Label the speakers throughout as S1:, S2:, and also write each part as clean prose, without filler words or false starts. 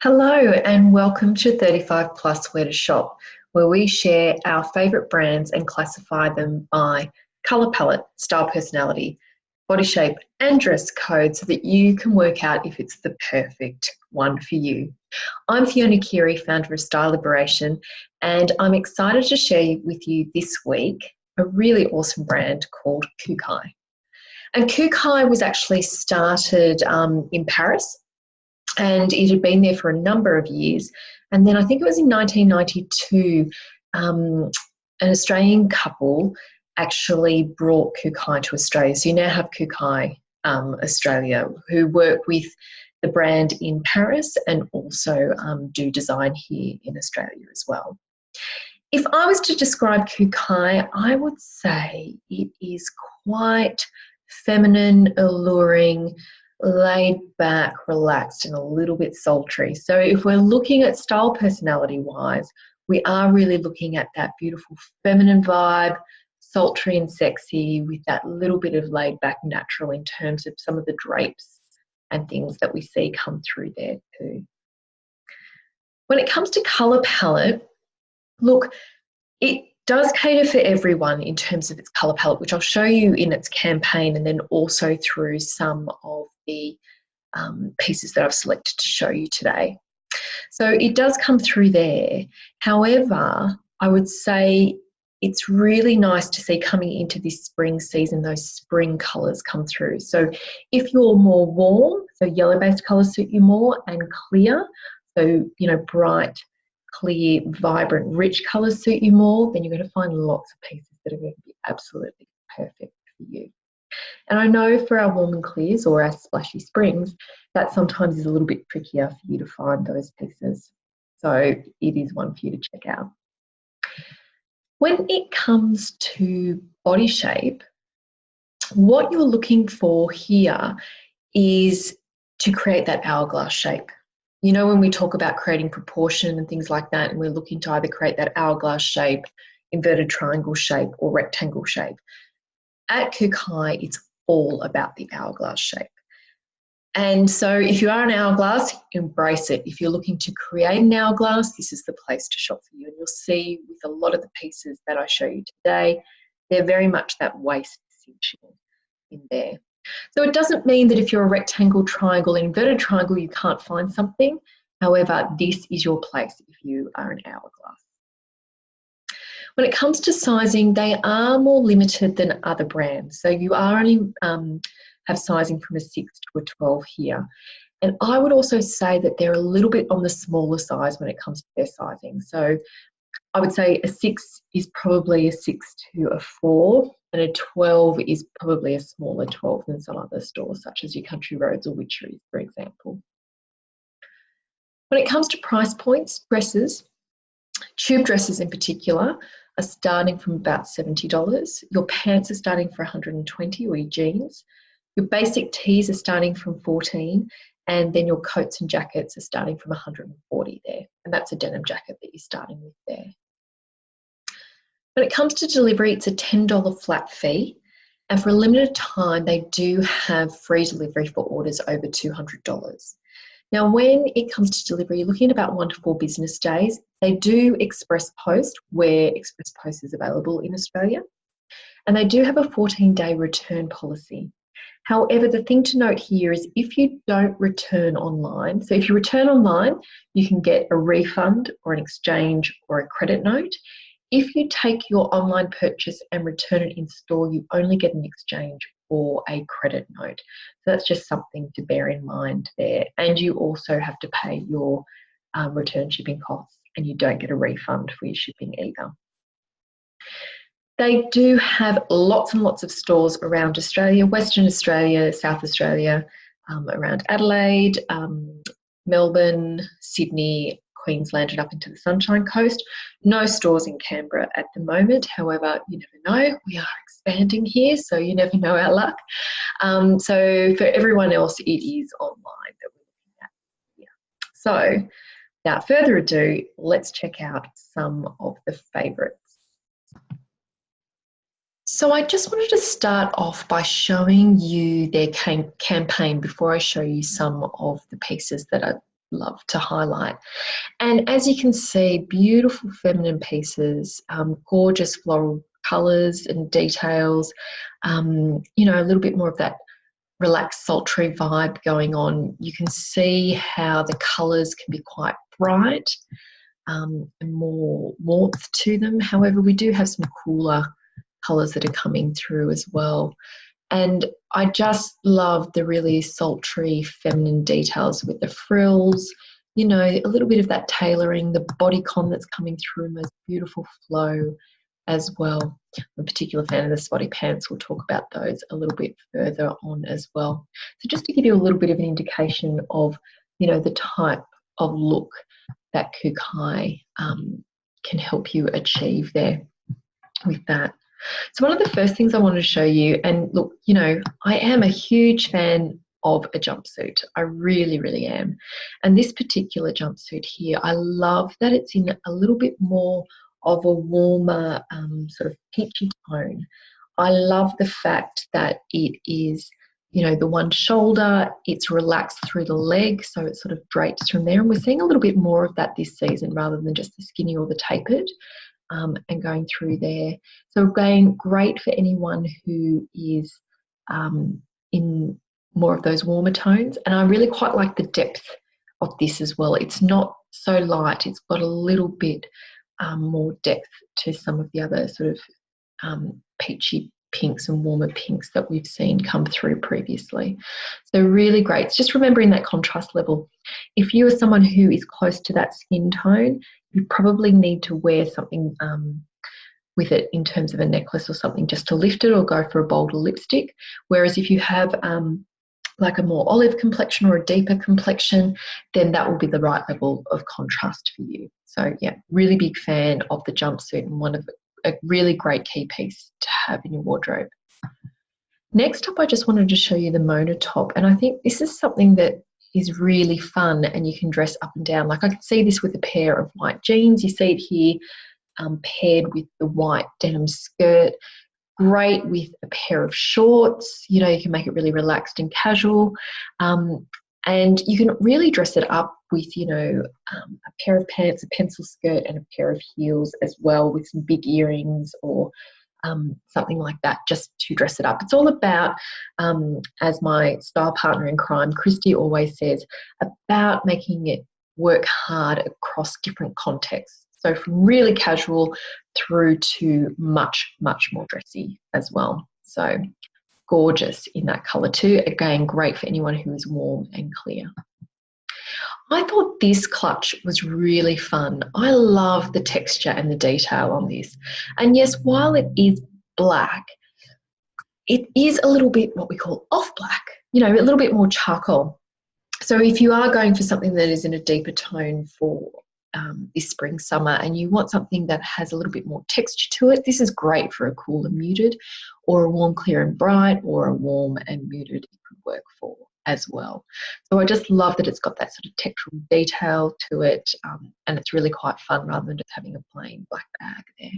S1: Hello and welcome to 35 Plus Where to Shop, where we share our favourite brands and classify them by colour palette, style personality, body shape and dress code so that you can work out if it's the perfect one for you. I'm Fiona Keary, founder of Style Liberation, and I'm excited to share with you this week a really awesome brand called Kookai. And Kookai was actually started in Paris, and it had been there for a number of years. And then I think it was in 1992, an Australian couple actually brought Kookai to Australia. So you now have Kookai Australia, who work with the brand in Paris and also do design here in Australia as well. If I was to describe Kookai, I would say it is quite feminine, alluring, laid back, relaxed, and a little bit sultry. So if we're looking at style personality wise, we are really looking at that beautiful feminine vibe, sultry and sexy, with that little bit of laid back natural in terms of some of the drapes and things that we see come through there too. When it comes to colour palette, look, it does cater for everyone in terms of its colour palette, which I'll show you in its campaign and then also through some of the pieces that I've selected to show you today. So it does come through there. However, I would say it's really nice to see coming into this spring season, those spring colours come through. So if you're more warm, so yellow-based colours suit you more, and clear, so, you know, bright, clear, vibrant, rich colours suit you more, then you're going to find lots of pieces that are going to be absolutely perfect for you. And I know for our warm and clears or our splashy springs, that sometimes is a little bit trickier for you to find those pieces. So it is one for you to check out. When it comes to body shape, what you're looking for here is to create that hourglass shape. You know, when we talk about creating proportion and things like that, and we're looking to either create that hourglass shape, inverted triangle shape, or rectangle shape. At Kookai, it's all about the hourglass shape. And so if you are an hourglass, embrace it. If you're looking to create an hourglass, this is the place to shop for you. And you'll see with a lot of the pieces that I show you today, they're very much that waist cinching in there. So it doesn't mean that if you're a rectangle, triangle, inverted triangle, you can't find something. However, this is your place if you are an hourglass. When it comes to sizing, they are more limited than other brands. So you are only have sizing from a 6 to a 12 here. And I would also say that they're a little bit on the smaller size when it comes to their sizing. So I would say a 6 is probably a 6 to a 4, and a 12 is probably a smaller 12 than some other stores, such as your Country Roads or Witcheries, for example. When it comes to price points, dresses, tube dresses in particular, are starting from about $70. Your pants are starting for $120, or your jeans. Your basic tees are starting from $14, and then your coats and jackets are starting from $140 there. And that's a denim jacket that you're starting with there. When it comes to delivery, it's a $10 flat fee. And for a limited time, they do have free delivery for orders over $200. Now, when it comes to delivery, you're looking at about 1 to 4 business days. They do express post, where express post is available in Australia. And they do have a 14-day return policy. However, the thing to note here is if you don't return online, so if you return online, you can get a refund or an exchange or a credit note. If you take your online purchase and return it in store, you only get an exchange or a credit note. So that's just something to bear in mind there. And you also have to pay your return shipping costs, and you don't get a refund for your shipping either. They do have lots and lots of stores around Australia, Western Australia, South Australia, around Adelaide, Melbourne, Sydney, Queensland, and up into the Sunshine Coast. No stores in Canberra at the moment. However, you never know. We are expanding here, so you never know our luck. So for everyone else, it is online that we're looking at here. So without further ado, let's check out some of the favourites. So I just wanted to start off by showing you their campaign before I show you some of the pieces that are love to highlight. And as you can see, beautiful feminine pieces, gorgeous floral colours and details, you know, a little bit more of that relaxed, sultry vibe going on. You can see how the colours can be quite bright and more warmth to them. However, we do have some cooler colours that are coming through as well. And I just love the really sultry feminine details with the frills, you know, a little bit of that tailoring, the bodycon that's coming through, and those beautiful flow as well. I'm a particular fan of the spotty pants. We'll talk about those a little bit further on as well. So just to give you a little bit of an indication of, you know, the type of look that Kookai can help you achieve there with that. So one of the first things I wanted to show you, and look, you know, I am a huge fan of a jumpsuit. I really, really am. And this particular jumpsuit here, I love that it's in a little bit more of a warmer sort of peachy tone. I love the fact that it is, you know, the one shoulder, it's relaxed through the leg, so it sort of drapes from there. And we're seeing a little bit more of that this season rather than just the skinny or the tapered. And going through there. So again, great for anyone who is in more of those warmer tones. And I really quite like the depth of this as well. It's not so light. It's got a little bit more depth to some of the other sort of peachy pinks and warmer pinks that we've seen come through previously. So really great. It's just remembering that contrast level. If you are someone who is close to that skin tone, you probably need to wear something with it in terms of a necklace or something just to lift it, or go for a bolder lipstick. Whereas if you have like a more olive complexion or a deeper complexion, then that will be the right level of contrast for you. So yeah, really big fan of the jumpsuit, and one of a really great key piece to have in your wardrobe. Next up, I just wanted to show you the Mona top, and I think this is something that is really fun and you can dress up and down. Like I can see this with a pair of white jeans. You see it here paired with the white denim skirt. Great with a pair of shorts. You know, you can make it really relaxed and casual. And you can really dress it up with, you know, a pair of pants, a pencil skirt, and a pair of heels as well, with some big earrings or something like that, just to dress it up. It's all about, as my style partner in crime, Christy, always says, about making it work hard across different contexts. So from really casual through to much, much more dressy as well. So gorgeous in that colour too. Again, great for anyone who is warm and clear. I thought this clutch was really fun. I love the texture and the detail on this. And yes, while it is black, it is a little bit what we call off black, you know, a little bit more charcoal. So if you are going for something that is in a deeper tone for this spring, summer, and you want something that has a little bit more texture to it, this is great for a cool and muted, or a warm, clear and bright, or a warm and muted it could work for as well. So I just love that it's got that sort of textural detail to it, and it's really quite fun rather than just having a plain black bag there.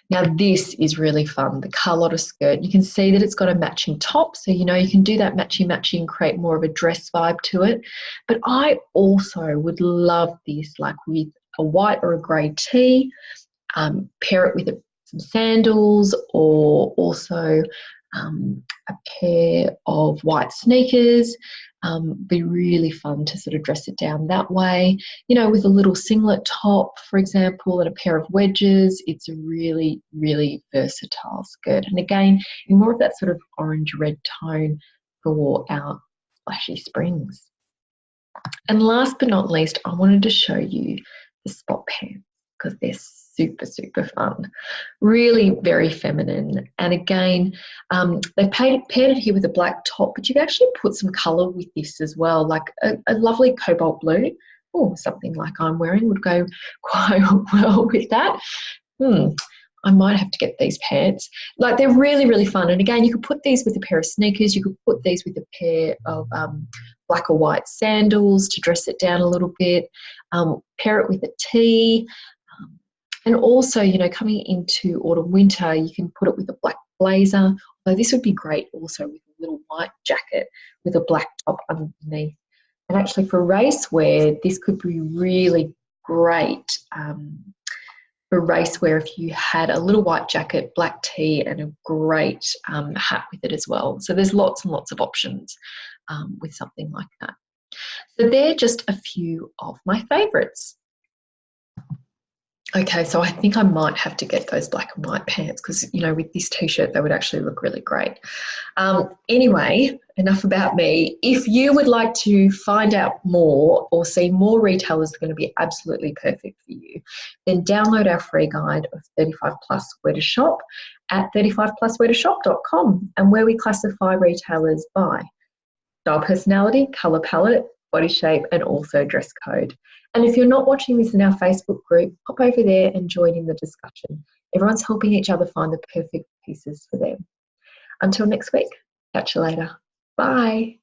S1: Now this is really fun, the Carlotta skirt. You can see that it's got a matching top, so you know you can do that matchy and create more of a dress vibe to it. But I also would love this like with a white or a grey tee, pair it with some sandals, or also a pair of white sneakers. Be really fun to sort of dress it down that way, you know, with a little singlet top, for example, and a pair of wedges. It's a really, really versatile skirt. And again, in more of that sort of orange-red tone for our splashy springs. And last but not least, I wanted to show you the spot pants, because they're super, super fun. Really very feminine. And again, they paired it here with a black top, but you can actually put some colour with this as well, like a lovely cobalt blue. Oh, something like I'm wearing would go quite well with that. I might have to get these pants. Like, they're really, really fun. And again, you could put these with a pair of sneakers. You could put these with a pair of black or white sandals to dress it down a little bit. Pair it with a tee. And also, you know, coming into autumn, winter, you can put it with a black blazer. Although this would be great also with a little white jacket with a black top underneath. And actually for racewear, this could be really great for racewear if you had a little white jacket, black tee, and a great hat with it as well. So there's lots and lots of options with something like that. So they're just a few of my favourites. Okay, so I think I might have to get those black and white pants because, you know, with this t-shirt, they would actually look really great. Anyway, enough about me. If you would like to find out more or see more retailers that are going to be absolutely perfect for you, then download our free guide of 35 Plus Where to Shop at 35pluswheretoshop.com, and where we classify retailers by style personality, colour palette, body shape, and also dress code. And if you're not watching this in our Facebook group, hop over there and join in the discussion. Everyone's helping each other find the perfect pieces for them. Until next week, catch you later. Bye.